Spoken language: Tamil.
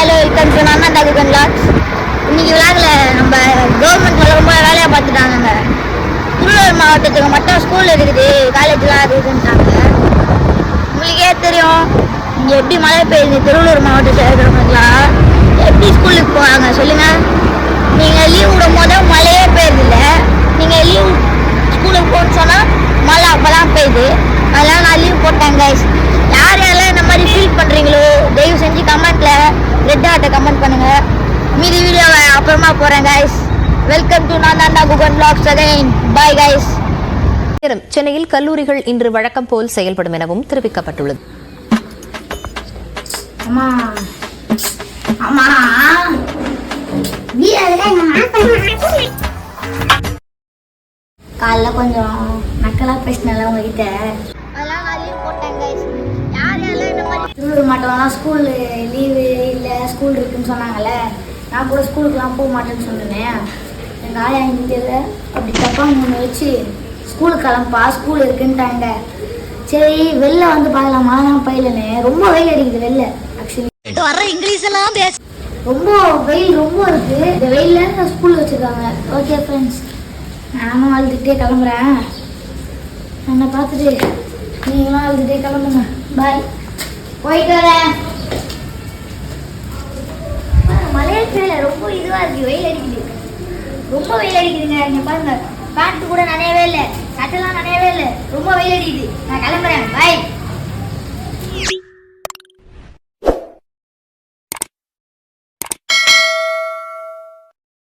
ஹலோ வெல்கம் டு நான் தான் லாக்ஸ். இன்னைக்கு விழாவில் நம்ம கவர்மெண்ட் ரொம்ப வேலையாக பார்த்துட்டாங்க. திருவள்ளூர் மாவட்டத்துக்கு மட்டும் ஸ்கூல் இருக்குது, காலேஜ்லாம் இருக்குதுன்ட்டாங்க. உங்களுக்கே தெரியும் இங்கே எப்படி மழை பெய்யுது. திருவள்ளூர் மாவட்டத்தில் இருக்கிறவங்களுக்குலாம் எப்படி ஸ்கூலுக்கு போகிறாங்க சொல்லுங்கள். நீங்கள் லீவ் விடும் போது மழையே பெய்யுதில்லை. நீங்கள் லீவ் ஸ்கூலுக்கு போகணுன்னு சொன்னால் மழை அப்போ தான் பெய்யுது. அதெல்லாம் நான் லீவ் போட்டேன் கைஸ். யார் யாரெல்லாம் இந்த மாதிரி ஃபீல் பண்ணுறீங்களோ தயவு செஞ்சு கமெண்ட்டில் ரெட் ஹார்ட்டை கமெண்ட் பண்ணுங்கள். மீதி வீடியோவை அப்புறமா போகிறேன் கைஸ். வெல்கம் டு நான் தான் Guhan vlogs again. Bye guys. சென்னையில் கல்லூரிகள் இன்று வழக்கம் போல் செயல்படும் எனவும் தெரிவிக்கப்பட்டுள்ளது. காலைல கொஞ்சம் மக்களாக பேசினால உங்ககிட்ட அதெல்லாம் நான் லீவ் போட்டேன் கைஸ். யார் யாரெல்லாம் இந்த மாதிரி திருவள்ளூர் மாட்டோம்லாம் ஸ்கூல் லீவு இல்லை ஸ்கூல் இருக்குன்னு சொன்னாங்கல்ல, நான் கூட ஸ்கூலுக்குலாம் போக மாட்டேன்னு சொன்னேன். எங்கள் ஆயா எங்கள் தெரியல அப்படி தப்பாக ஒன்று வச்சு ஸ்கூலுக்கு கிளம்பா ஸ்கூல் இருக்குன்ட்டாங்க. சரி வெளில வந்து பார்க்கலாமா, நான் பயிலனே ரொம்ப வெயில் அடிக்குது வெளில. ஆக்சுவலி வர இங்கிலீஷ் எல்லாம் பேச ரொம்ப வெயில் ரொம்ப இருக்குது. இந்த வெயிலில் நான் ஸ்கூல் வச்சுருக்காங்க. ஓகே ஃப்ரெண்ட்ஸ், நானும் அழுதுகிட்டே கிளம்புறேன். என்னை பார்த்துட்டு நீங்களும் அழுதுகிட்டே கிளம்புங்க. பாய், போயிட்டு வரேன். மழையே பெய்யல, ரொம்ப இதுவாக இருக்குது, வெயில் அடிக்குது, ரொம்ப வெயில் அடிக்குதுங்க. இங்கே பாருங்க, பேண்ட் கூட நனையவே இல்லை, சட்டெல்லாம் நனையவே இல்லை, ரொம்ப வெயில் அடிக்குது. நான் கிளம்புறேன். பாய்.